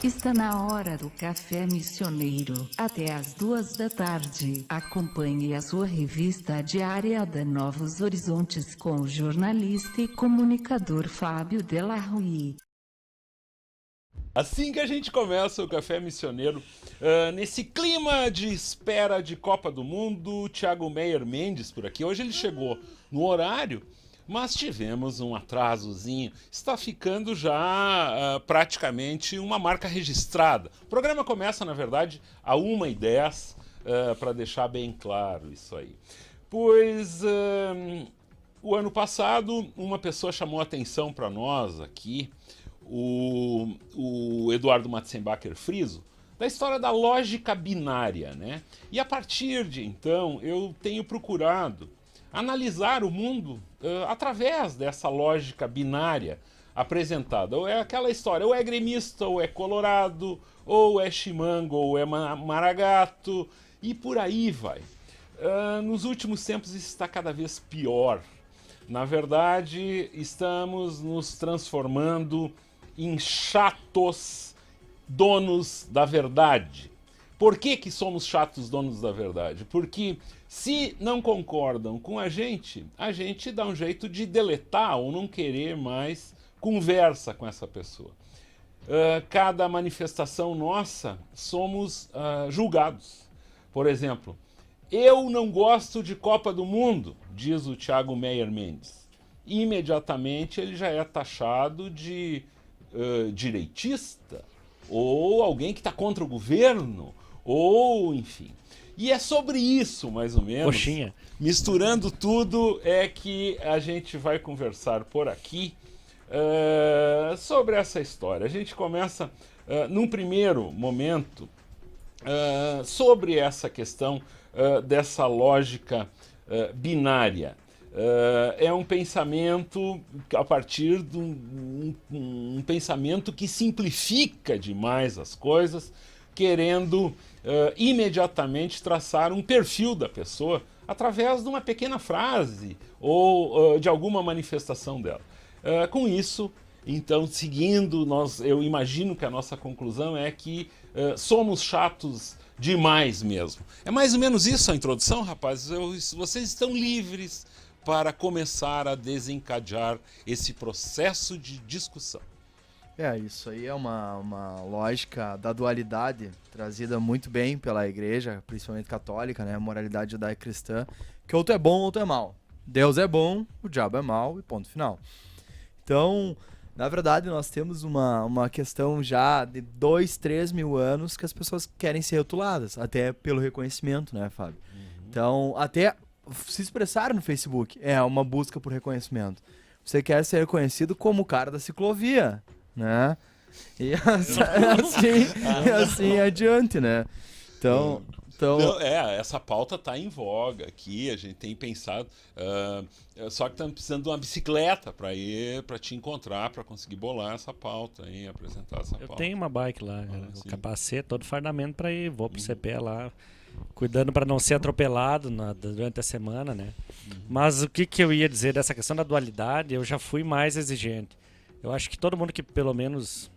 Está na hora do Café Missioneiro, até às 2 da tarde. Acompanhe a sua revista diária da Novos Horizontes com o jornalista e comunicador Fábio Della Rui. Assim que a gente começa o Café Missioneiro, nesse clima de espera de Copa do Mundo, Thiago Meyer Mendes por aqui. Hoje ele chegou no horário, mas tivemos um atrasozinho. Está ficando já praticamente uma marca registrada. O programa começa, na verdade, a 1h10, para deixar bem claro isso aí. Pois o ano passado, uma pessoa chamou a atenção para nós aqui, o Eduardo Matzenbacher Friso, da história da lógica binária, né? E a partir de então eu tenho procurado analisar o mundo através dessa lógica binária apresentada. Ou é aquela história, ou é gremista, ou é colorado, ou é chimango, ou é maragato, e por aí vai. Nos últimos tempos isso está cada vez pior. Na verdade, estamos nos transformando em chatos donos da verdade. Por que somos chatos donos da verdade? Porque se não concordam com a gente dá um jeito de deletar ou não querer mais conversa com essa pessoa. Cada manifestação nossa somos julgados. Por exemplo, eu não gosto de Copa do Mundo, diz o Thiago Meyer Mendes. Imediatamente ele já é taxado de direitista, ou alguém que está contra o governo, ou enfim. E é sobre isso, mais ou menos, Coxinha. Misturando tudo, é que a gente vai conversar por aqui sobre essa história. A gente começa, num primeiro momento, sobre essa questão dessa lógica binária. É um pensamento a partir de um pensamento que simplifica demais as coisas, querendo imediatamente traçar um perfil da pessoa através de uma pequena frase ou de alguma manifestação dela. Com isso, então, seguindo, eu imagino que a nossa conclusão é que somos chatos demais mesmo. É mais ou menos isso a introdução, rapazes. Vocês estão livres para começar a desencadear esse processo de discussão. Isso aí é uma lógica da dualidade trazida muito bem pela igreja, principalmente católica, né? A moralidade judaico-cristã, que ou tu é bom ou tu é mal. Deus é bom, o diabo é mal e ponto final. Então, na verdade, nós temos uma questão já de 2-3 mil anos que as pessoas querem ser rotuladas, até pelo reconhecimento, né, Fábio? Então, até se expressar no Facebook é uma busca por reconhecimento. Você quer ser reconhecido como o cara da ciclovia, né? E assim adiante, né? Então Não, essa pauta está em voga aqui, a gente tem pensado, só que estamos precisando de uma bicicleta para te encontrar, para conseguir bolar essa pauta e apresentar essa pauta. Eu tenho uma bike lá, o capacete, todo fardamento para ir, vou pro CP lá, cuidando para não ser atropelado durante a semana, né? Mas o que eu ia dizer dessa questão da dualidade, eu já fui mais exigente. Eu acho que todo mundo que pelo menos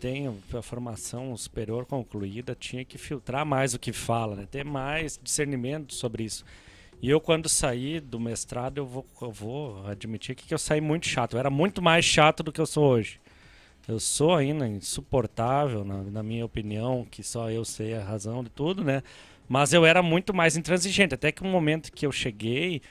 tem a formação superior concluída tinha que filtrar mais o que fala, né? Ter mais discernimento sobre isso. E eu, quando saí do mestrado, eu vou admitir que eu saí muito chato. Eu era muito mais chato do que eu sou hoje. Eu sou ainda insuportável, na minha opinião, que só eu sei a razão de tudo, né? Mas eu era muito mais intransigente. Até que um momento que eu cheguei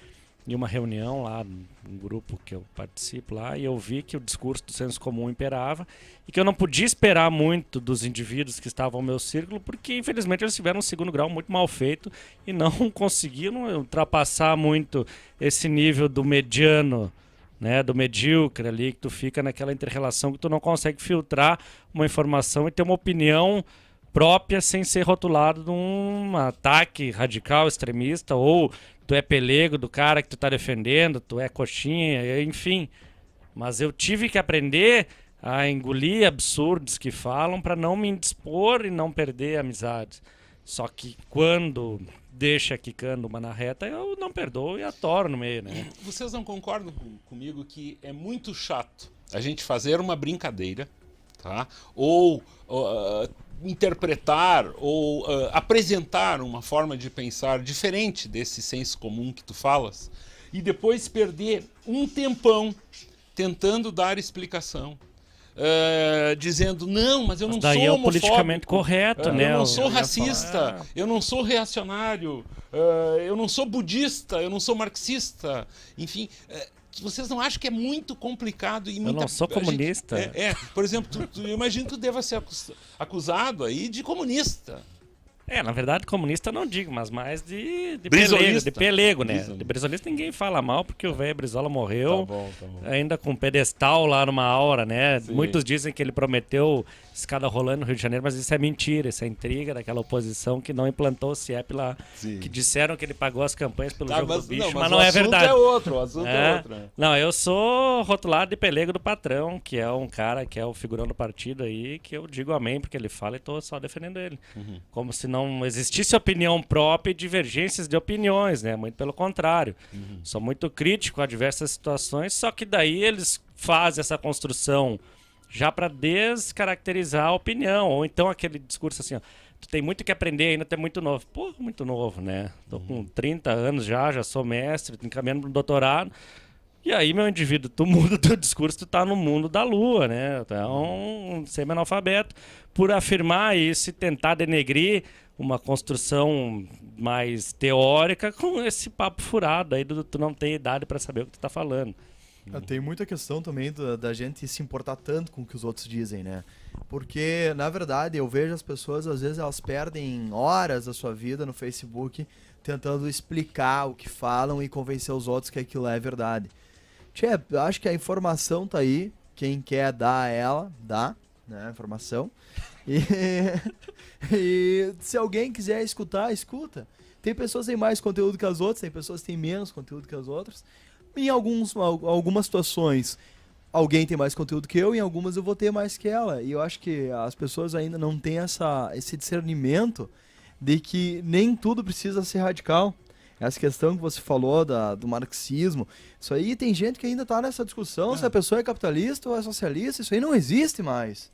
em uma reunião lá, um grupo que eu participo lá, e eu vi que o discurso do senso comum imperava e que eu não podia esperar muito dos indivíduos que estavam no meu círculo, porque infelizmente eles tiveram um segundo grau muito mal feito e não conseguiram ultrapassar muito esse nível do mediano, né, do medíocre ali, que tu fica naquela inter-relação que tu não consegue filtrar uma informação e ter uma opinião própria sem ser rotulado de um ataque radical, extremista, ou tu é pelego do cara que tu tá defendendo, tu é coxinha, enfim. Mas eu tive que aprender a engolir absurdos que falam para não me indispor e não perder amizades. Só que quando deixa quicando uma na reta, eu não perdoo e atoro no meio, né? Vocês não concordam comigo que é muito chato a gente fazer uma brincadeira, tá? Ou interpretar ou apresentar uma forma de pensar diferente desse senso comum que tu falas, e depois perder um tempão tentando dar explicação. Dizendo, não, mas eu não sou daí é o homofóbico, politicamente correto, né? Eu não sou racista, eu não sou reacionário, eu não sou budista, eu não sou marxista, enfim... Vocês não acham que é muito complicado e eu não sou comunista. Por exemplo, eu imagino que tu deva ser acusado aí de comunista. Na verdade, comunista eu não digo, mas mais de pelego, né? De brizolista ninguém fala mal, porque o velho Brizola morreu, tá bom. Ainda com um pedestal lá numa aura, né? Sim. Muitos dizem que ele prometeu escada rolando no Rio de Janeiro, mas isso é mentira, isso é intriga daquela oposição que não implantou o CIEP lá. Sim. Que disseram que ele pagou as campanhas pelo jogo do bicho, mas não é verdade. O assunto é outro. Não, eu sou rotulado de pelego do patrão, que é um cara que é o figurão do partido aí, que eu digo amém porque ele fala e tô só defendendo ele. Uhum. Como se não existisse opinião própria e divergências de opiniões, né? Muito pelo contrário. Uhum. Sou muito crítico a diversas situações, só que daí eles fazem essa construção já para descaracterizar a opinião, ou então aquele discurso assim, ó, tu tem muito que aprender ainda, tu é muito novo. Pô, muito novo, né? Tô com 30 anos já sou mestre, tô encaminhando pro doutorado. E aí, meu indivíduo, tu muda o teu discurso, tu tá no mundo da lua, né? Tu é um semi-analfabeto. Por afirmar isso e tentar denegrir uma construção mais teórica com esse papo furado aí do tu não tem idade para saber o que tu tá falando. Tem muita questão também da gente se importar tanto com o que os outros dizem, né? Porque, na verdade, eu vejo as pessoas, às vezes, elas perdem horas da sua vida no Facebook tentando explicar o que falam e convencer os outros que aquilo é verdade. Tchê, eu acho que a informação tá aí, quem quer dar ela, dá, né, a informação. E se alguém quiser escutar, escuta. Tem pessoas que têm mais conteúdo que as outras, tem pessoas que têm menos conteúdo que as outras. Em algumas situações, alguém tem mais conteúdo que eu, em algumas eu vou ter mais que ela. E eu acho que as pessoas ainda não têm esse discernimento de que nem tudo precisa ser radical. Essa questão que você falou do marxismo, isso aí tem gente que ainda está nessa discussão se a pessoa é capitalista ou é socialista, isso aí não existe mais.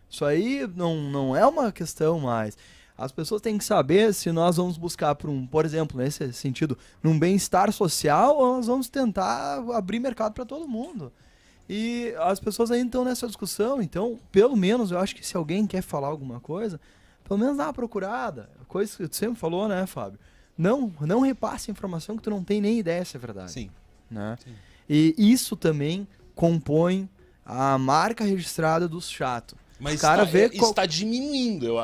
Isso aí não é uma questão mais. As pessoas têm que saber se nós vamos buscar, por exemplo, nesse sentido, num bem-estar social, ou nós vamos tentar abrir mercado para todo mundo. E as pessoas ainda estão nessa discussão, então, pelo menos, eu acho que se alguém quer falar alguma coisa, pelo menos dá uma procurada. Coisa que tu sempre falou, né, Fábio? Não repasse a informação que tu não tem nem ideia se é verdade. Sim. Né? Sim. E isso também compõe a marca registrada do chato. Mas está diminuindo,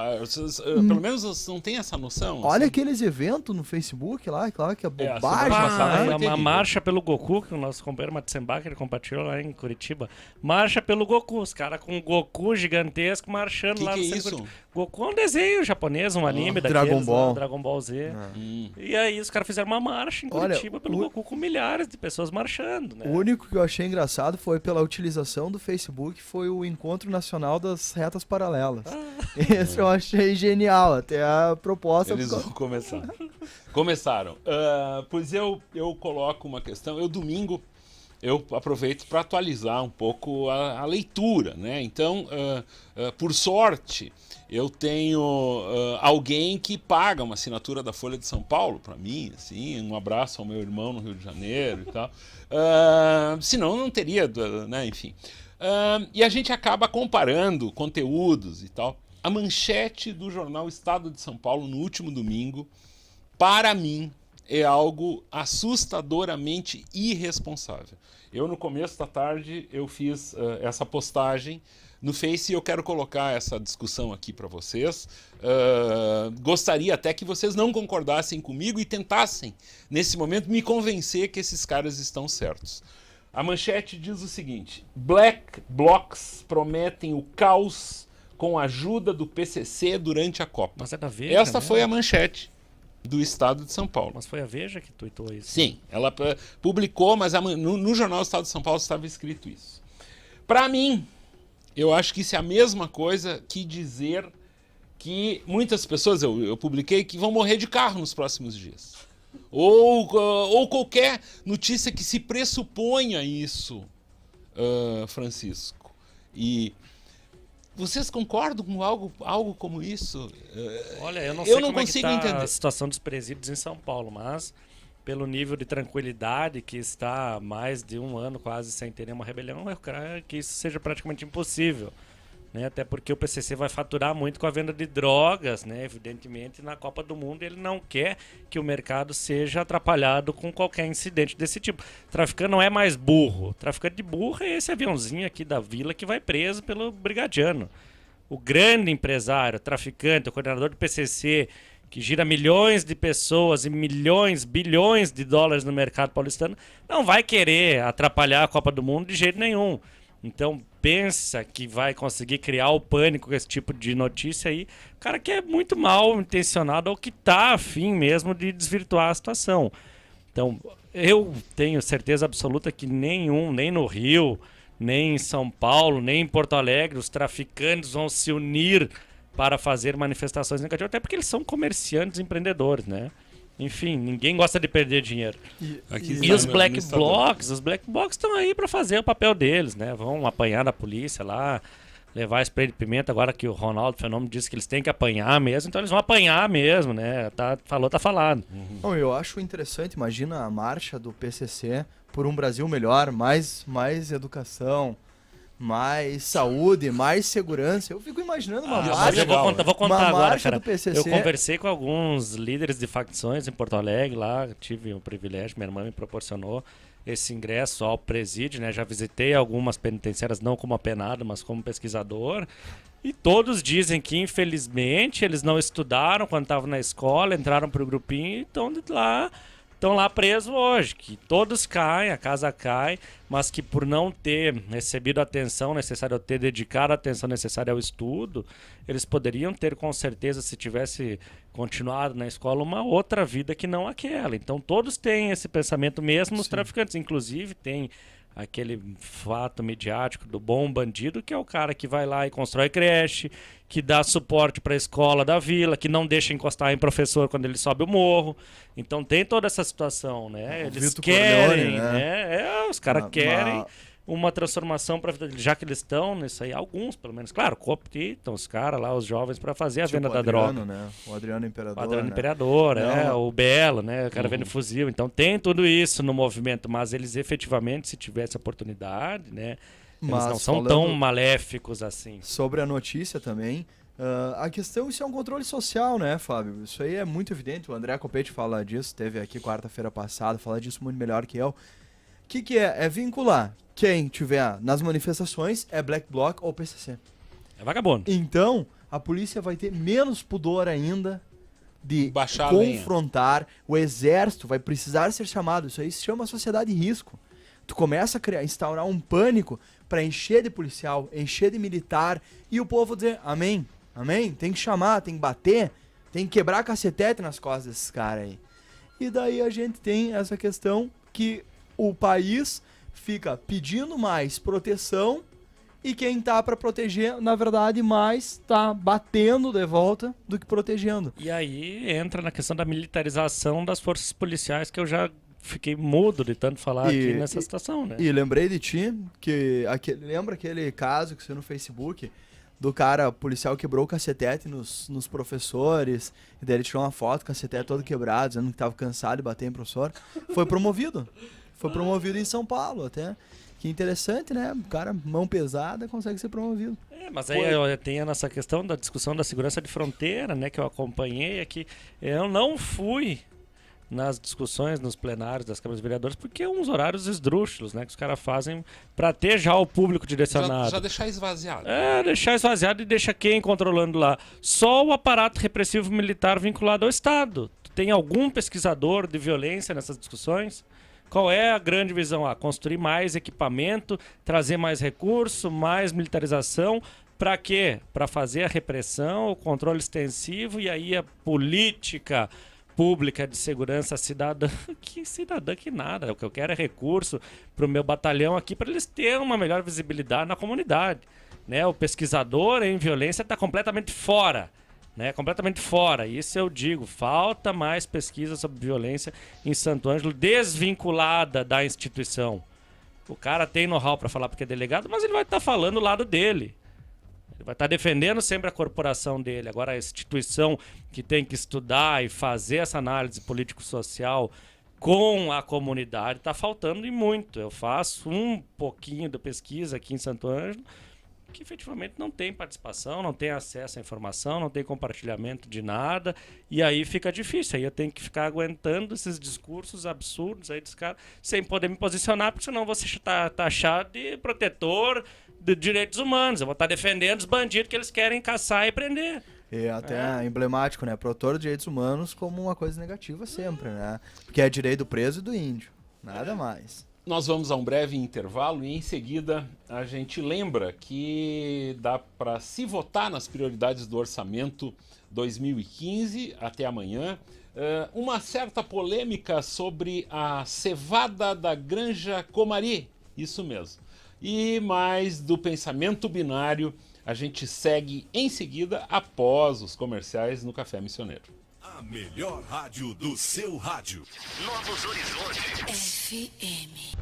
pelo menos vocês não têm essa noção. Olha assim. Aqueles eventos no Facebook lá, claro que é bobagem. Uma marcha pelo Goku, que o nosso companheiro Matzenbacher compartilhou lá em Curitiba. Marcha pelo Goku, os caras com um Goku gigantesco marchando lá no centro. Isso? Goku é um desenho japonês, um anime daqueles, Dragon Ball Z. E aí os caras fizeram uma marcha em Curitiba pelo Goku com milhares de pessoas marchando. Né? O único que eu achei engraçado foi pela utilização do Facebook, foi o Encontro Nacional das Retas Paralelas. Esse eu achei genial, até a proposta... Eles vão começar. Começaram. Pois eu coloco uma questão, domingo eu aproveito para atualizar um pouco a leitura, né? Então, por sorte, eu tenho alguém que paga uma assinatura da Folha de São Paulo para mim, assim, um abraço ao meu irmão no Rio de Janeiro e tal. Senão não teria, né? Enfim. E a gente acaba comparando conteúdos e tal. A manchete do jornal Estado de São Paulo no último domingo, para mim, é algo assustadoramente irresponsável. Eu, no começo da tarde, eu fiz essa postagem no Face e eu quero colocar essa discussão aqui para vocês. Gostaria até que vocês não concordassem comigo e tentassem, nesse momento, me convencer que esses caras estão certos. A manchete diz o seguinte: Black Blocs prometem o caos com a ajuda do PCC durante a Copa. Mas é da Veja, Esta foi a manchete do Estado de São Paulo. Mas foi a Veja que tuitou isso. Sim, ela publicou, mas no jornal Estado de São Paulo estava escrito isso. Para mim, eu acho que isso é a mesma coisa que dizer que muitas pessoas, eu publiquei, que vão morrer de carro nos próximos dias. Ou qualquer notícia que se pressuponha isso, Francisco. E Vocês concordam com algo como isso? Olha, eu não sei como consigo é que tá entender a situação dos presídios em São Paulo, mas pelo nível de tranquilidade que está há mais de um ano quase sem ter nenhuma rebelião, eu creio que isso seja praticamente impossível. Né? Até porque o PCC vai faturar muito com a venda de drogas, né? Evidentemente, na Copa do Mundo ele não quer que o mercado seja atrapalhado com qualquer incidente desse tipo. O traficante não é mais burro. O traficante de burro é esse aviãozinho aqui da vila que vai preso pelo brigadiano. O grande empresário, o traficante, o coordenador do PCC, que gira milhões de pessoas e bilhões de dólares no mercado paulistano, não vai querer atrapalhar a Copa do Mundo de jeito nenhum. Então, pensa que vai conseguir criar o pânico com esse tipo de notícia aí, cara que é muito mal intencionado ou que tá afim mesmo de desvirtuar a situação. Então, eu tenho certeza absoluta que nem no Rio, nem em São Paulo, nem em Porto Alegre, os traficantes vão se unir para fazer manifestações negativas, até porque eles são comerciantes, empreendedores, né? Enfim, ninguém gosta de perder dinheiro. E os black blocs estão aí para fazer o papel deles, né? Vão apanhar da polícia lá, levar spray de pimenta, agora que o Ronaldo Fenômeno disse que eles têm que apanhar mesmo, então eles vão apanhar mesmo, né? Tá falado. Não, eu acho interessante, imagina a marcha do PCC por um Brasil melhor, mais educação, mais saúde, mais segurança. Eu fico imaginando uma marcha. Eu vou contar agora, cara. Do PCC. Eu conversei com alguns líderes de facções em Porto Alegre lá, tive o privilégio, minha irmã me proporcionou esse ingresso ao presídio, né? Já visitei algumas penitenciárias, não como apenado, mas como pesquisador. E todos dizem que, infelizmente, eles não estudaram quando estavam na escola, entraram pro grupinho e estão lá presos hoje, que todos caem, a casa cai, mas que por não ter recebido a atenção necessária, ou ter dedicado a atenção necessária ao estudo, eles poderiam ter, com certeza, se tivesse continuado na escola, uma outra vida que não aquela. Então todos têm esse pensamento, mesmo os traficantes. Inclusive tem aquele fato midiático do bom bandido, que é o cara que vai lá e constrói creche, que dá suporte para a escola da vila, que não deixa encostar em professor quando ele sobe o morro. Então tem toda essa situação, né? Eles Vitor querem, Corleone, né? Os caras querem uma transformação para a vida deles, já que eles estão nisso aí, alguns pelo menos, claro, cooptam os caras lá, os jovens, para fazer a venda da droga. Né? O Adriano Imperador. O Adriano Imperador, o Belo, né? O cara vende fuzil. Então tem tudo isso no movimento, mas eles efetivamente, se tivesse oportunidade, né? Eles não são tão maléficos assim. Sobre a notícia também, a questão, isso é um controle social, né, Fábio? Isso aí é muito evidente. O André Copete fala disso, esteve aqui quarta-feira passada, fala disso muito melhor que eu. O que é? É vincular quem tiver nas manifestações é Black Bloc ou PCC. É vagabundo. Então, a polícia vai ter menos pudor ainda de baixar confrontar. O exército vai precisar ser chamado. Isso aí se chama sociedade de risco. Tu começa a instaurar um pânico para encher de policial, encher de militar, e o povo dizer, amém, amém, tem que chamar, tem que bater, tem que quebrar cacetete nas costas desses caras aí. E daí a gente tem essa questão que o país fica pedindo mais proteção e quem tá para proteger, na verdade, mais tá batendo de volta do que protegendo. E aí entra na questão da militarização das forças policiais, que eu já fiquei mudo de tanto falar aqui nessa situação, né? E lembrei de ti, que lembra aquele caso que saiu no Facebook do cara policial que quebrou o cacetete nos professores, e daí ele tirou uma foto, o cacetete todo quebrado, dizendo que tava cansado de bater em professor. Foi promovido em São Paulo até. Que interessante, né? O cara, mão pesada, consegue ser promovido. Mas aí tem nessa questão da discussão da segurança de fronteira, né? Que eu acompanhei aqui. Eu não fui nas discussões, nos plenários das câmaras de vereadores, porque é uns horários esdrúxulos, né? Que os caras fazem para ter já o público direcionado. Já deixar esvaziado. Deixar esvaziado e deixa quem controlando lá? Só o aparato repressivo militar vinculado ao Estado. Tem algum pesquisador de violência nessas discussões? Qual é a grande visão? Construir mais equipamento, trazer mais recurso, mais militarização. Para quê? Para fazer a repressão, o controle extensivo e aí a política pública de segurança cidadã. Que cidadã que nada. O que eu quero é recurso para o meu batalhão aqui, para eles terem uma melhor visibilidade na comunidade. Né? O pesquisador em violência está completamente fora. Né, completamente fora. Isso eu digo, falta mais pesquisa sobre violência em Santo Ângelo, desvinculada da instituição. O cara tem know-how para falar porque é delegado, mas ele vai estar falando do lado dele. Ele vai estar defendendo sempre a corporação dele. Agora, a instituição que tem que estudar e fazer essa análise político-social com a comunidade está faltando e muito. Eu faço um pouquinho de pesquisa aqui em Santo Ângelo, que efetivamente não tem participação, não tem acesso à informação, não tem compartilhamento de nada, e aí fica difícil. Aí eu tenho que ficar aguentando esses discursos absurdos aí dos caras, sem poder me posicionar, porque senão você está taxado de protetor de direitos humanos. Eu vou estar defendendo os bandidos que eles querem caçar e prender. E até emblemático, né? Protetor de direitos humanos como uma coisa negativa sempre, né? Porque é direito do preso e do índio, nada mais. Nós vamos a um breve intervalo e em seguida a gente lembra que dá para se votar nas prioridades do orçamento 2015 até amanhã. Uma certa polêmica sobre a cevada da Granja Comari, isso mesmo. E mais do pensamento binário, a gente segue em seguida após os comerciais no Café Missioneiro. A melhor rádio do seu rádio. Novos Horizontes. FM.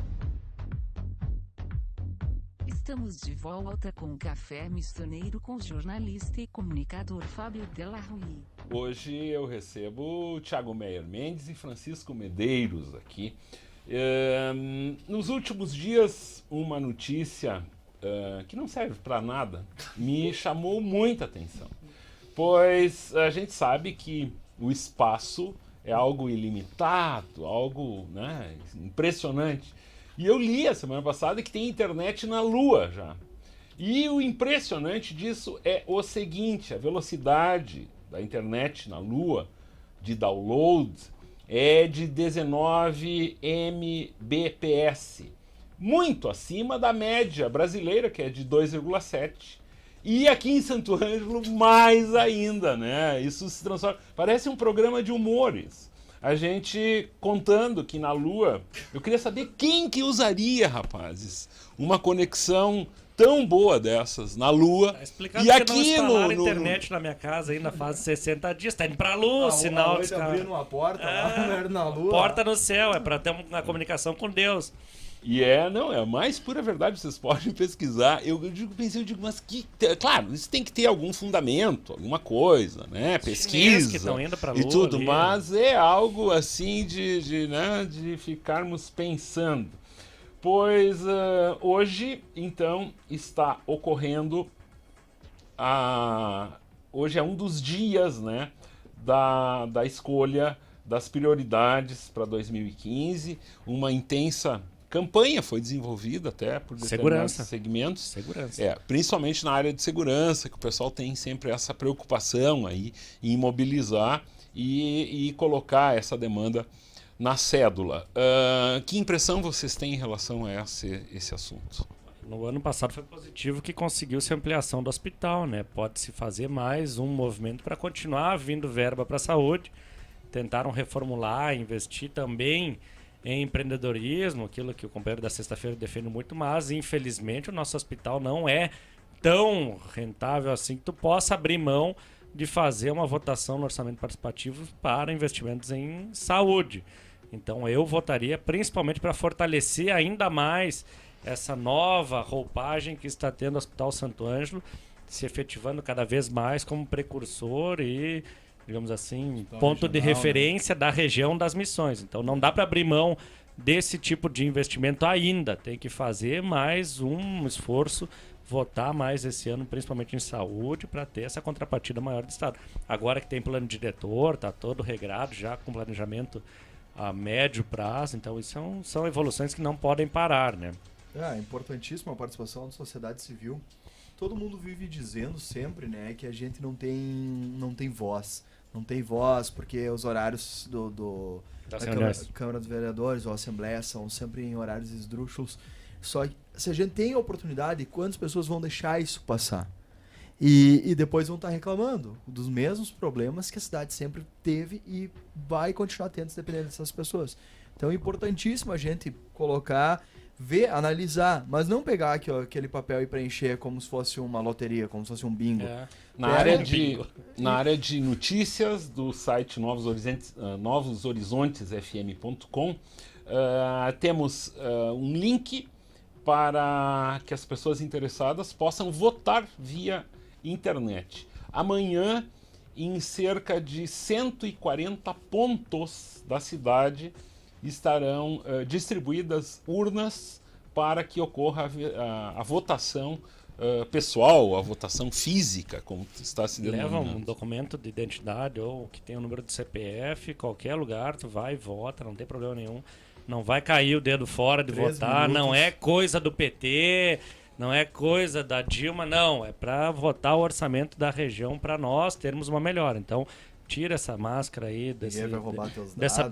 Estamos de volta com o Café Missioneiro com o jornalista e comunicador Fábio Della Rui. Hoje eu recebo o Thiago Meyer Mendes e Francisco Medeiros aqui. Nos últimos dias, uma notícia que não serve para nada me chamou muita atenção. Pois a gente sabe que o espaço é algo ilimitado, algo, né, impressionante. E eu li a semana passada que tem internet na Lua já. E o impressionante disso é o seguinte: a velocidade da internet na Lua de download é de 19 Mbps, muito acima da média brasileira, que é de 2,7. E aqui em Santo Ângelo, mais ainda, né? Isso se transforma... Parece um programa de humores. A gente contando que na Lua... Eu queria saber quem que usaria, rapazes, uma conexão tão boa dessas na Lua. Tá explicado e aqui não instalaram internet na minha casa ainda faz 60 dias. Tá indo pra Lua o sinal dos caras. abrindo uma porta lá na Lua. Porta no céu, é pra ter uma comunicação com Deus. E não, é a mais pura verdade, vocês podem pesquisar. Eu digo, mas que... Claro, isso tem que ter algum fundamento, alguma coisa, né? Pesquisa que estão indo pra e Lua tudo, ali. mas é algo assim de ficarmos pensando. Pois hoje, então, está ocorrendo hoje é um dos dias, né, da escolha das prioridades para 2015, uma intensa campanha foi desenvolvida até por determinados segmentos. Segurança. Principalmente na área de segurança, que o pessoal tem sempre essa preocupação aí em mobilizar e colocar essa demanda na cédula. Que impressão vocês têm em relação a esse assunto? No ano passado foi positivo que conseguiu-se ampliação do hospital, né? Pode-se fazer mais um movimento para continuar vindo verba para a saúde. Tentaram reformular, investir também em empreendedorismo, aquilo que o companheiro da sexta-feira defende muito, mas infelizmente o nosso hospital não é tão rentável assim que tu possa abrir mão de fazer uma votação no orçamento participativo para investimentos em saúde. Então eu votaria principalmente para fortalecer ainda mais essa nova roupagem que está tendo o Hospital Santo Ângelo, se efetivando cada vez mais como precursor e, digamos assim, ponto de referência, né, da região das missões. Então não dá para abrir mão desse tipo de investimento ainda. Tem que fazer mais um esforço, votar mais esse ano, principalmente em saúde, para ter essa contrapartida maior do Estado. Agora que tem plano diretor, está todo regrado, já com planejamento a médio prazo, então isso são evoluções que não podem parar, né? É importantíssima a participação da sociedade civil. Todo mundo vive dizendo sempre, né, que a gente não tem voz. Não tem voz porque os horários da Câmara dos Vereadores ou Assembleia são sempre em horários esdrúxulos. Só que se a gente tem a oportunidade, quantas pessoas vão deixar isso passar? E depois vão estar reclamando dos mesmos problemas que a cidade sempre teve e vai continuar tendo, dependendo dessas pessoas. Então é importantíssimo a gente colocar, ver, analisar, mas não pegar aquele papel e preencher como se fosse uma loteria, como se fosse um bingo. Na área de notícias do site novosHorizontesFM.com, temos um link para que as pessoas interessadas possam votar via internet. Amanhã, em cerca de 140 pontos da cidade, estarão distribuídas urnas para que ocorra a votação pessoal, a votação física, como está se denominando. Leva um documento de identidade ou que tem o número do CPF, qualquer lugar, tu vai e vota, não tem problema nenhum. Não vai cair o dedo fora de votar, não é coisa do PT, não é coisa da Dilma, não. É para votar o orçamento da região para nós termos uma melhora. Então, tira essa máscara aí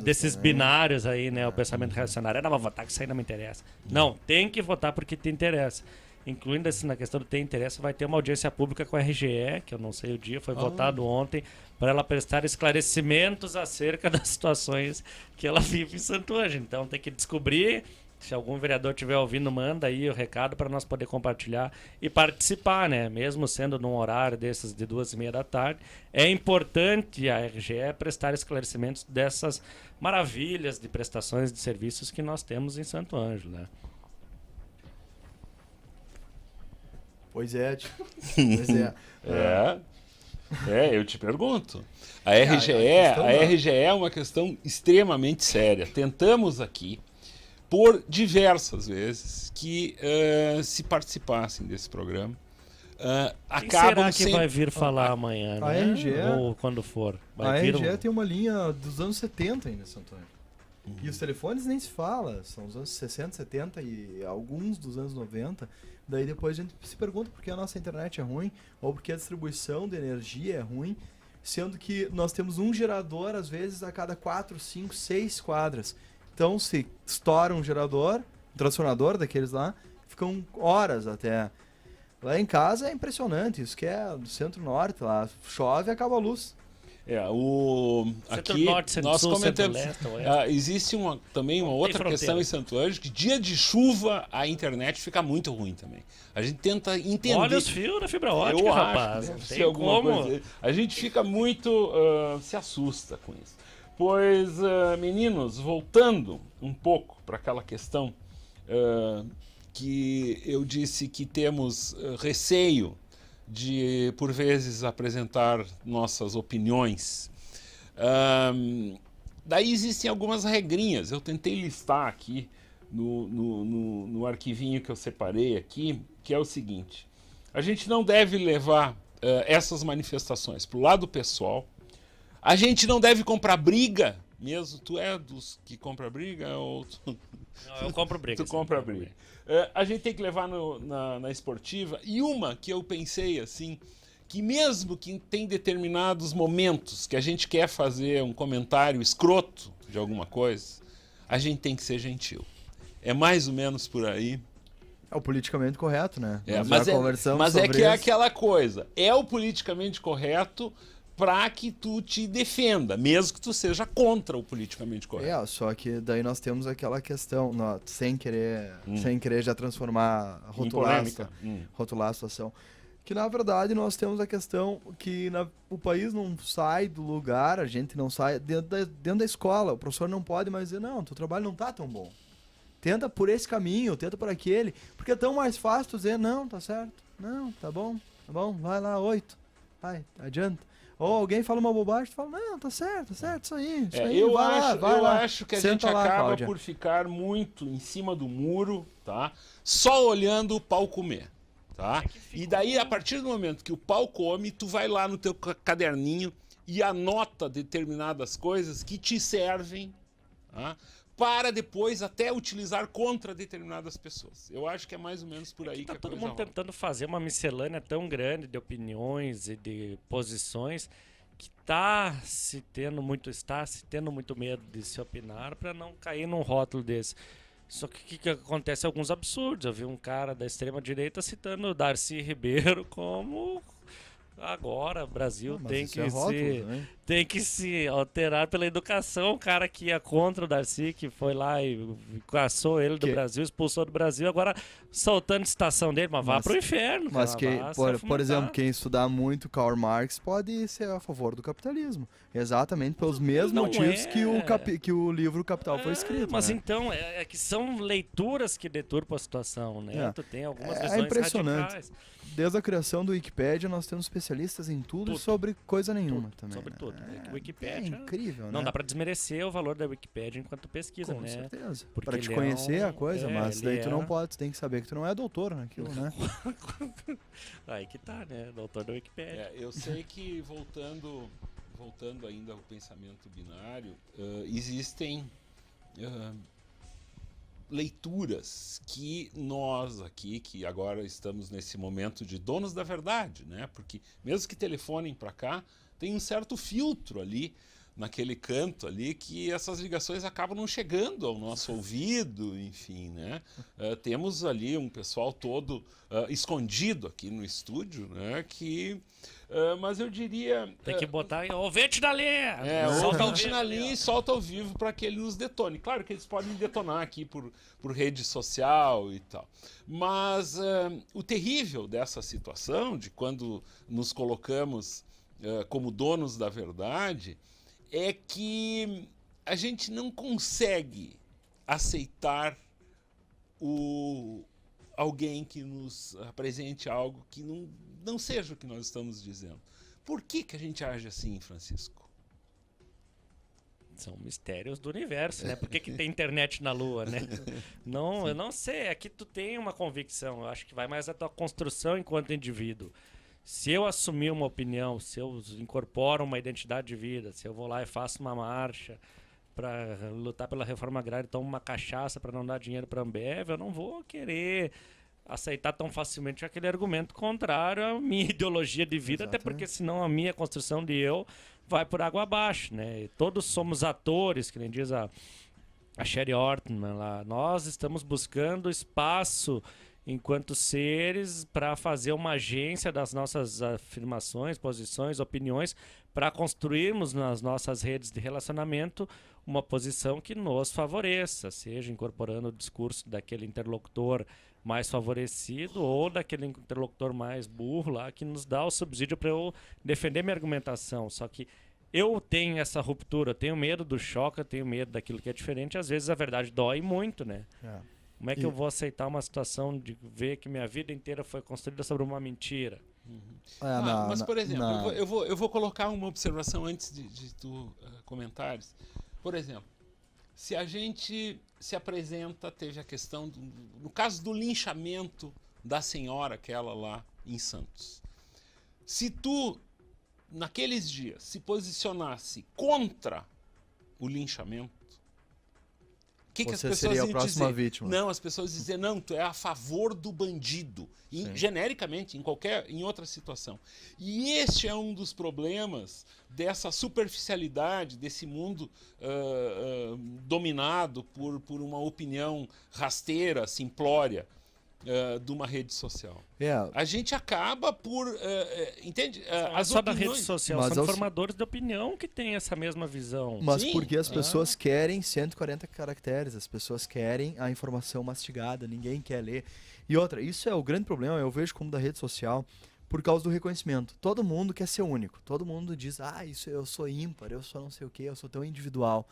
desses binários aí, né? O pensamento reacionário. Não, vou votar que isso aí não me interessa. Não, tem que votar porque te interessa. Incluindo na questão do ter interesse, vai ter uma audiência pública com a RGE, que eu não sei o dia, foi votado ontem, para ela prestar esclarecimentos acerca das situações que ela vive em Santo Ângelo. Então tem que descobrir, se algum vereador estiver ouvindo, manda aí o recado para nós poder compartilhar e participar, né? Mesmo sendo num horário desses de 2h30 da tarde, é importante a RGE prestar esclarecimentos dessas maravilhas de prestações de serviços que nós temos em Santo Ângelo, né? Pois é, pois é. Eu te pergunto. A RGE é uma questão extremamente séria. Tentamos aqui, por diversas vezes, que se participassem desse programa. Quem será que vai vir falar amanhã, a né? RGE, ou quando for? A RGE tem uma linha dos anos 70 ainda, Santo Ângelo. E os telefones nem se fala, são os anos 60, 70 e alguns dos anos 90. Daí depois a gente se pergunta por que a nossa internet é ruim, ou por que a distribuição de energia é ruim, sendo que nós temos um gerador, às vezes, a cada 4, 5, 6 quadras. Então, se estoura um gerador, um transformador daqueles lá, ficam horas até. Lá em casa é impressionante, isso que é do centro-norte, lá chove e acaba a luz. Aqui nós comentamos, existe também uma outra questão em Santo Ângelo, que dia de chuva a internet fica muito ruim também. A gente tenta entender. Olha os fios da fibra ótica, rapaz. Não tem como. A gente fica muito, se assusta com isso. Pois, meninos, voltando um pouco para aquela questão que eu disse que temos receio de, por vezes, apresentar nossas opiniões. Daí existem algumas regrinhas. Eu tentei listar aqui no arquivinho que eu separei aqui, que é o seguinte. A gente não deve levar essas manifestações para o lado pessoal. A gente não deve comprar briga, mesmo. Tu é dos que compra briga ou tu... Não, eu compro briga. Tu compra briga. A gente tem que levar na esportiva. E uma que eu pensei assim, que mesmo que tem determinados momentos que a gente quer fazer um comentário escroto de alguma coisa, a gente tem que ser gentil. É mais ou menos por aí. É o politicamente correto, né? Mas é que é aquela coisa. É o politicamente correto para que tu te defenda, mesmo que tu seja contra o politicamente correto. Só que daí nós temos aquela questão, sem querer já transformar, rotular a situação, que na verdade nós temos a questão que o país não sai do lugar, a gente não sai dentro da escola, o professor não pode mais dizer, não, teu trabalho não tá tão bom. Tenta por esse caminho, tenta por aquele, porque é tão mais fácil tu dizer, não, tá certo, não, tá bom, vai lá, 8, vai, adianta. Ou alguém fala uma bobagem, tu fala, não, tá certo, isso aí. Eu acho que a gente acaba por ficar muito em cima do muro, tá? Só olhando o pau comer, tá? E daí, a partir do momento que o pau come, tu vai lá no teu caderninho e anota determinadas coisas que te servem, tá? Para depois até utilizar contra determinadas pessoas. Eu acho que é mais ou menos por aí que tá todo mundo tentando fazer uma miscelânea tão grande de opiniões e de posições que está se tendo muito medo de se opinar para não cair num rótulo desse. Só que o que acontece? Alguns absurdos. Eu vi um cara da extrema direita citando o Darcy Ribeiro como... Agora o Brasil tem que se alterar pela educação. O cara que ia contra o Darcy, que foi lá e caçou ele do Brasil, expulsou do Brasil, agora soltando citação dele, mas vá pro inferno. Mas por exemplo, quem estudar muito Karl Marx pode ser a favor do capitalismo. Exatamente pelos mesmos motivos que o livro Capital foi escrito. Mas então, que são leituras que deturpam a situação, né? Tu tem algumas visões impressionante. radicais. desde a criação do Wikipedia, nós temos especialistas em tudo. Sobre coisa nenhuma também. Sobre né? tudo. Wikipedia é incrível, não né? dá para desmerecer o valor da Wikipedia enquanto pesquisa, Com né? certeza. Porque Para te conhecer a coisa, mas daí tu não é... pode, tu tem que saber que tu não é doutor naquilo, né? Aí que tá, né? Doutor da Wikipedia. Eu sei que, voltando ainda ao pensamento binário, existem leituras que nós aqui, que agora estamos nesse momento de donos da verdade, né? Porque mesmo que telefonem para cá, tem um certo filtro ali, naquele canto ali, que essas ligações acabam não chegando ao nosso ouvido, enfim, né? Temos ali um pessoal todo escondido aqui no estúdio, né? Que, mas eu diria... Tem que botar o vente na linha! Solta o vente na linha e solta ao vivo para que ele nos detone. Claro que eles podem detonar aqui por rede social e tal. Mas o terrível dessa situação, de quando nos colocamos como donos da verdade, é que a gente não consegue aceitar alguém que nos apresente algo que não seja o que nós estamos dizendo. Por que a gente age assim, Francisco? São mistérios do universo, né? Por que tem internet na Lua, né? Não, eu não sei. Aqui tu tem uma convicção. Eu acho que vai mais da tua construção enquanto indivíduo. Se eu assumir uma opinião, se eu incorporo uma identidade de vida, se eu vou lá e faço uma marcha para lutar pela reforma agrária e tomo uma cachaça para não dar dinheiro para a Ambev, eu não vou querer aceitar tão facilmente aquele argumento contrário à minha ideologia de vida, até porque senão a minha construção de eu vai por água abaixo, né? E todos somos atores, que nem diz a Sherry Horton, lá. Nós estamos buscando espaço enquanto seres para fazer uma agência das nossas afirmações, posições, opiniões, para construirmos nas nossas redes de relacionamento uma posição que nos favoreça, seja incorporando o discurso daquele interlocutor mais favorecido ou daquele interlocutor mais burro lá que nos dá o subsídio para eu defender minha argumentação. Só que eu tenho essa ruptura, eu tenho medo do choque, eu tenho medo daquilo que é diferente. Às vezes a verdade dói muito, né? Como é que eu vou aceitar uma situação de ver que minha vida inteira foi construída sobre uma mentira? Mas, por exemplo, eu vou colocar uma observação antes de tu comentares. Por exemplo, se a gente se apresenta, teve a questão, no caso do linchamento da senhora, aquela lá em Santos. Se tu, naqueles dias, se posicionasse contra o linchamento, que as pessoas seria a iam próxima dizer? vítima. Não, as pessoas diziam, não, tu é a favor do bandido. Genericamente, em outra situação. E este é um dos problemas dessa superficialidade, desse mundo dominado por uma opinião rasteira, simplória, de uma rede social. A gente acaba por... entende? As só da rede social, são formadores de opinião que têm essa mesma visão. Mas porque as pessoas querem 140 caracteres, as pessoas querem a informação mastigada, ninguém quer ler. E outra, isso é o grande problema, eu vejo como da rede social, por causa do reconhecimento. Todo mundo quer ser único, todo mundo diz, isso eu sou ímpar, eu sou não sei o que, eu sou tão individual.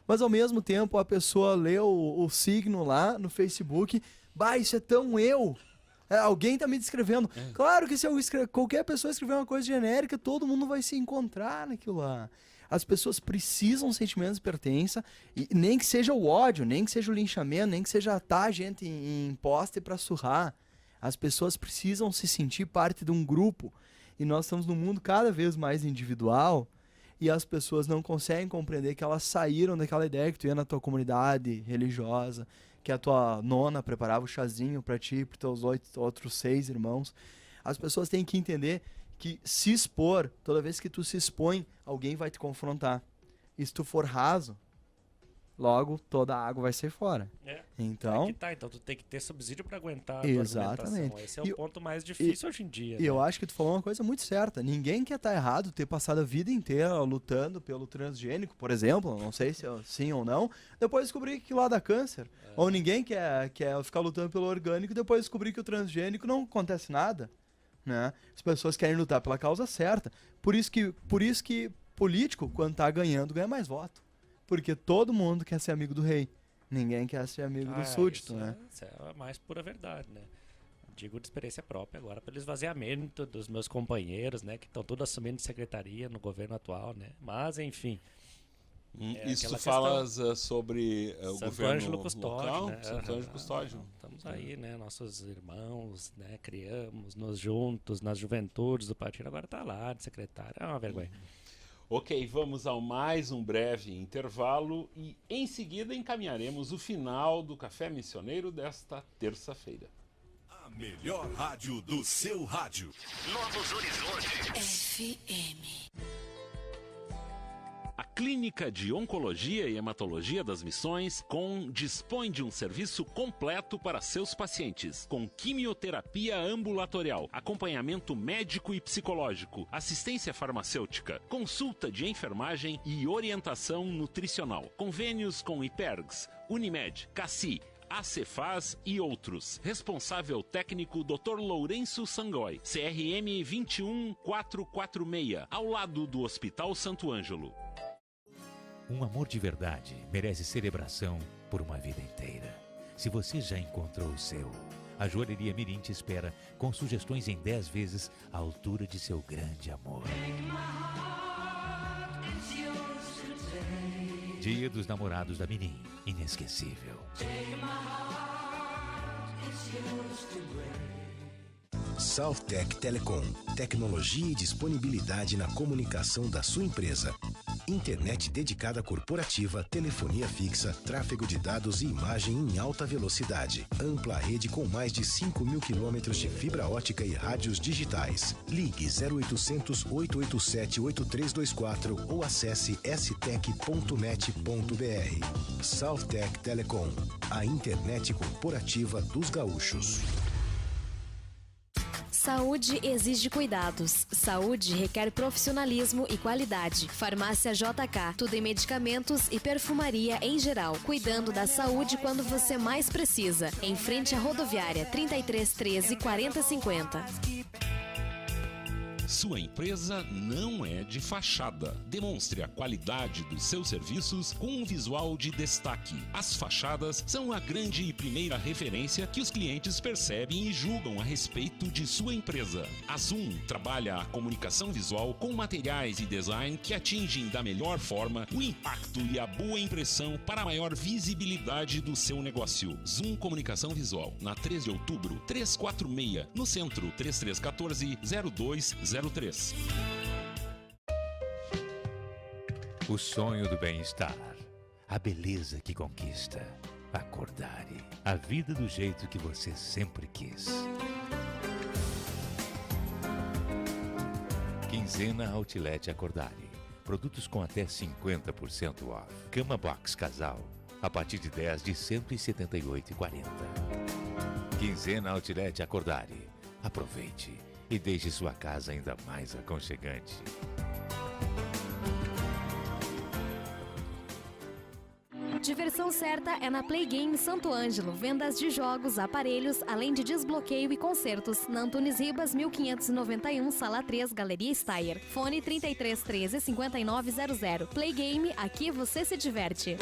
Mas ao mesmo tempo a pessoa lê o signo lá no Facebook, isso é tão eu. Alguém tá me descrevendo. Claro que se qualquer pessoa escrever uma coisa genérica, todo mundo vai se encontrar naquilo lá. As pessoas precisam sentimentos de pertença, e nem que seja o ódio, nem que seja o linchamento, nem que seja atar a gente em poste pra surrar. As pessoas precisam se sentir parte de um grupo. E nós estamos num mundo cada vez mais individual, e as pessoas não conseguem compreender que elas saíram daquela ideia que tu ia na tua comunidade religiosa, que a tua nona preparava o chazinho pra ti e pros teus outros 6 irmãos. As pessoas têm que entender que se expor, toda vez que tu se expõe, alguém vai te confrontar. E se tu for raso, logo toda a água vai sair fora. Então, então tu tem que ter subsídio para aguentar a tua argumentação. Esse é o ponto mais difícil hoje em dia. E eu acho que tu falou uma coisa muito certa. Ninguém quer estar errado, ter passado a vida inteira lutando pelo transgênico, por exemplo, não sei se sim ou não, depois descobrir que lá dá câncer. Ou ninguém quer ficar lutando pelo orgânico e depois descobrir que o transgênico não acontece nada. Né? As pessoas querem lutar pela causa certa. Por isso que político, quando tá ganhando, ganha mais voto. Porque todo mundo quer ser amigo do rei. Ninguém quer ser amigo do súdito, né? Isso é a mais pura verdade, né? digo de experiência própria agora, pelo esvaziamento dos meus companheiros, né, que estão todos assumindo secretaria no governo atual, né? Mas, enfim. Isso tu falas sobre o Santo governo Ângelo Custódio, local? né? Santo Ângelo Custódio. Estamos aí, né? Nossos irmãos, né? Criamos, nos juntos, nas juventudes do partido. Agora está lá de secretário. É uma vergonha. Ok, vamos a mais um breve intervalo e em seguida encaminharemos o final do Café Missioneiro desta terça-feira. A melhor rádio do seu rádio. Novos Horizontes. FM. A Clínica de Oncologia e Hematologia das Missões dispõe de um serviço completo para seus pacientes, com quimioterapia ambulatorial, acompanhamento médico e psicológico, assistência farmacêutica, consulta de enfermagem e orientação nutricional. Convênios com IPERGS, Unimed, CACI, ACFAS e outros. Responsável técnico Dr. Lourenço Sangoi, CRM 21446, ao lado do Hospital Santo Ângelo. Um amor de verdade merece celebração por uma vida inteira. Se você já encontrou o seu, a Joalheria Mirim te espera com sugestões em 10 vezes à altura de seu grande amor. Dia dos Namorados da Mirim, inesquecível. Southtec Telecom, tecnologia e disponibilidade na comunicação da sua empresa. Internet dedicada corporativa, telefonia fixa, tráfego de dados e imagem em alta velocidade. Ampla rede com mais de 5.000 quilômetros de fibra ótica e rádios digitais. Ligue 0800 887 8324 ou acesse stec.net.br. Southtec Telecom, a internet corporativa dos gaúchos. Saúde exige cuidados. Saúde requer profissionalismo e qualidade. Farmácia JK, tudo em medicamentos e perfumaria em geral. Cuidando da saúde quando você mais precisa. Em frente à rodoviária 3313 4050. Sua empresa não é de fachada. Demonstre a qualidade dos seus serviços com um visual de destaque. As fachadas são a grande e primeira referência que os clientes percebem e julgam a respeito de sua empresa. A Zoom trabalha a comunicação visual com materiais e design que atingem da melhor forma o impacto e a boa impressão para a maior visibilidade do seu negócio. Zoom Comunicação Visual, na 3 de outubro, 346, no centro, 3314-0203. O sonho do bem-estar, a beleza que conquista, Acordare, a vida do jeito que você sempre quis. Quinzena Outlet Acordare, produtos com até 50% off. Cama Box Casal, a partir de 10 de R$ 178,40. Quinzena Outlet Acordare, aproveite e deixe sua casa ainda mais aconchegante. Diversão certa é na Play Game Santo Ângelo. Vendas de jogos, aparelhos, além de desbloqueio e concertos. Na Antunes Ribas, 1591, Sala 3, Galeria Steyer. Fone 3313 5900. Play Game, aqui você se diverte.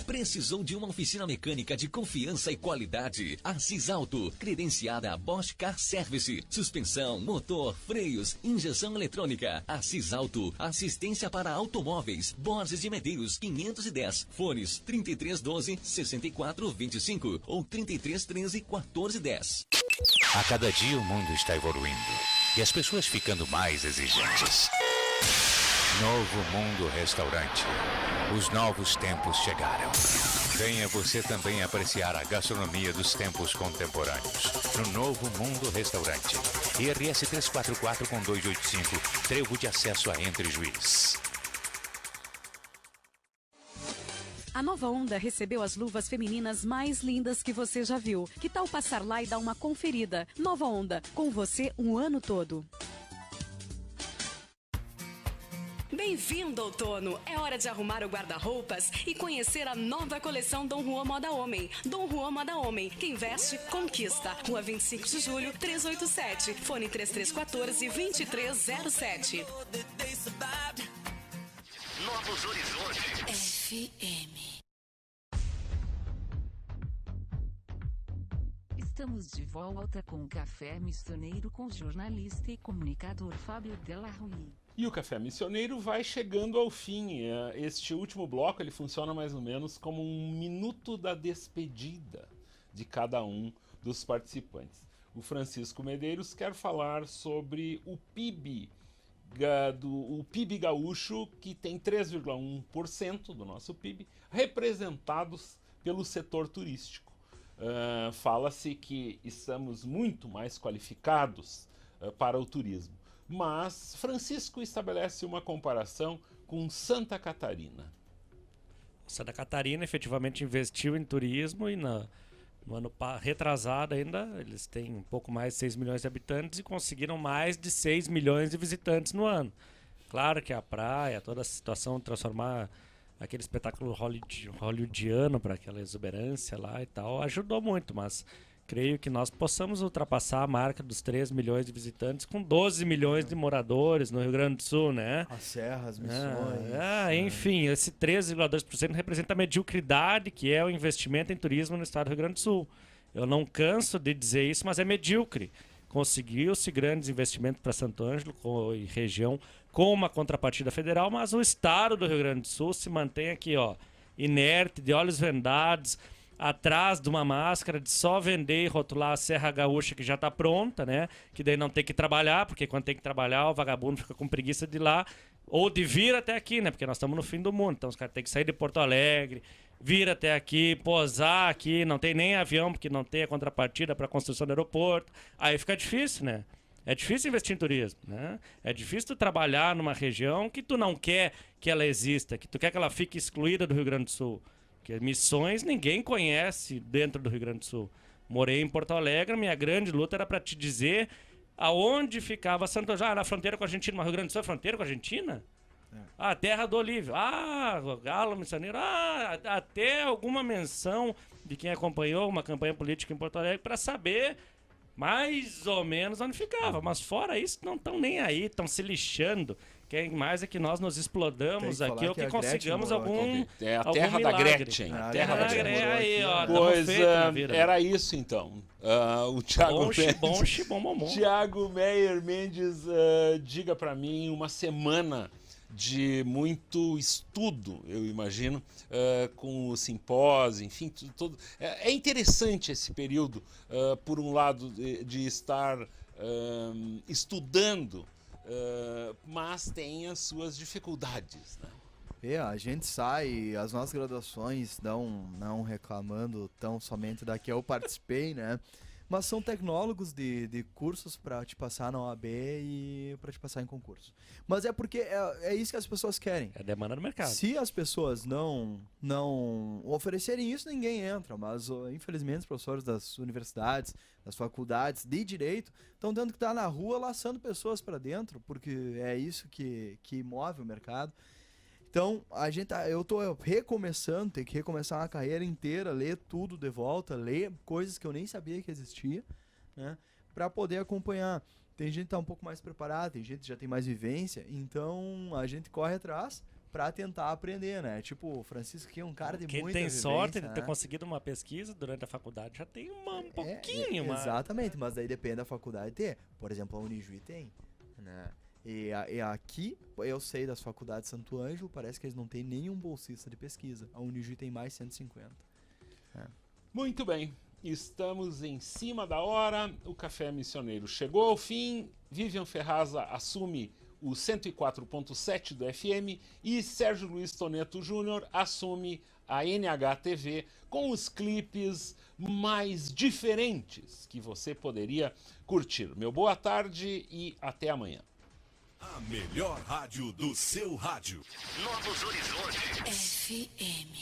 Precisou de uma oficina mecânica de confiança e qualidade? A Cisalto, credenciada a Bosch Car Service, suspensão, motor, freios, injeção eletrônica. A Cisalto, assistência para automóveis, Borges de Medeiros 510, fones 3312-6425 ou 3313-1410. A cada dia o mundo está evoluindo e as pessoas ficando mais exigentes. Novo Mundo Restaurante. Os novos tempos chegaram. Venha você também apreciar a gastronomia dos tempos contemporâneos. No Novo Mundo Restaurante. IRS 344 com 285. Trevo de acesso a Entre Juiz. A Nova Onda recebeu as luvas femininas mais lindas que você já viu. Que tal passar lá e dar uma conferida? Nova Onda, com você um ano todo. Bem-vindo, outono! É hora de arrumar o guarda-roupas e conhecer a nova coleção Dom Juan Moda Homem. Dom Juan Moda Homem. Quem veste, conquista. Rua 25 de Julho, 387. Fone 3314-2307. Novos Horizontes. FM. Estamos Estamos de volta com o Café Missioneiro com o jornalista e comunicador Fábio Delarue. E o Café Missioneiro vai chegando ao fim. Este último bloco ele funciona mais ou menos como um minuto da despedida de cada um dos participantes. O Francisco Medeiros quer falar sobre o PIB, o PIB gaúcho, que tem 3,1% do nosso PIB, representados pelo setor turístico. Fala-se que estamos muito mais qualificados para o turismo. Mas Francisco estabelece uma comparação com Santa Catarina. Santa Catarina efetivamente investiu em turismo e no ano retrasado ainda eles têm um pouco mais de 6 milhões de habitantes e conseguiram mais de 6 milhões de visitantes no ano. Claro que a praia, toda a situação, transformar aquele espetáculo hollywoodiano para aquela exuberância lá e tal, ajudou muito, mas creio que nós possamos ultrapassar a marca dos 3 milhões de visitantes com 12 milhões de moradores no Rio Grande do Sul, né? As serras, missões. Enfim, esse 13,2% representa a mediocridade que é o investimento em turismo no estado do Rio Grande do Sul. Eu não canso de dizer isso, mas é medíocre. Conseguiu-se grandes investimentos para Santo Ângelo e região com uma contrapartida federal, mas o estado do Rio Grande do Sul se mantém aqui, ó, inerte, de olhos vendados, atrás de uma máscara de só vender e rotular a Serra Gaúcha que já está pronta, né? Que daí não tem que trabalhar, porque quando tem que trabalhar o vagabundo fica com preguiça de ir lá ou de vir até aqui, né? Porque nós estamos no fim do mundo, então os caras têm que sair de Porto Alegre, vir até aqui, posar aqui, não tem nem avião porque não tem a contrapartida para a construção do aeroporto. Aí fica difícil, né? É difícil investir em turismo, né? É difícil tu trabalhar numa região que tu não quer que ela exista, que tu quer que ela fique excluída do Rio Grande do Sul. Porque Missões ninguém conhece dentro do Rio Grande do Sul. Morei em Porto Alegre, minha grande luta era para te dizer aonde ficava Santo Ângelo. Na fronteira com a Argentina, mas Rio Grande do Sul é fronteira com a Argentina? Terra do Olívio. Galo Missioneiro. Até alguma menção de quem acompanhou uma campanha política em Porto Alegre para saber mais ou menos onde ficava. Mas fora isso, não estão nem aí, estão se lixando. Quem mais é que nós nos explodamos aqui ou que consigamos algum É a terra da Gretchen. A terra da Gretchen. Aí, ó, pois era isso então. O Thiago Thiago Meyer Mendes, diga para mim, uma semana de muito estudo, eu imagino, com o simpósio, enfim, tudo. É interessante esse período, por um lado, de estar estudando, mas tem as suas dificuldades, né? A gente sai, as nossas graduações não reclamando tão somente da que eu participei, né? Mas são tecnólogos de cursos para te passar na OAB e para te passar em concurso. Mas é porque é isso que as pessoas querem. É a demanda do mercado. Se as pessoas não oferecerem isso, ninguém entra. Mas, infelizmente, os professores das universidades, das faculdades de Direito estão tendo que estar na rua laçando pessoas para dentro, porque é isso que move o mercado. Então, eu tô recomeçando, tenho que recomeçar uma carreira inteira, ler tudo de volta, ler coisas que eu nem sabia que existia, né? Pra poder acompanhar. Tem gente que tá um pouco mais preparada, tem gente que já tem mais vivência, então a gente corre atrás pra tentar aprender, né? Tipo, o Francisco aqui é um cara de muita vivência. Quem tem sorte de ter conseguido uma pesquisa durante a faculdade já tem um pouquinho mais. Exatamente, mas daí depende da faculdade ter. Por exemplo, a Unijuí tem, né? E aqui, eu sei das faculdades de Santo Ângelo, parece que eles não têm nenhum bolsista de pesquisa. A Unijuí tem mais 150. Muito bem, estamos em cima da hora, o Café Missioneiro chegou ao fim, Vivian Ferraza assume o 104.7 do FM e Sérgio Luiz Toneto Júnior assume a NHTV com os clipes mais diferentes que você poderia curtir. Meu boa tarde e até amanhã. A melhor rádio do seu rádio. Novos Horizontes FM.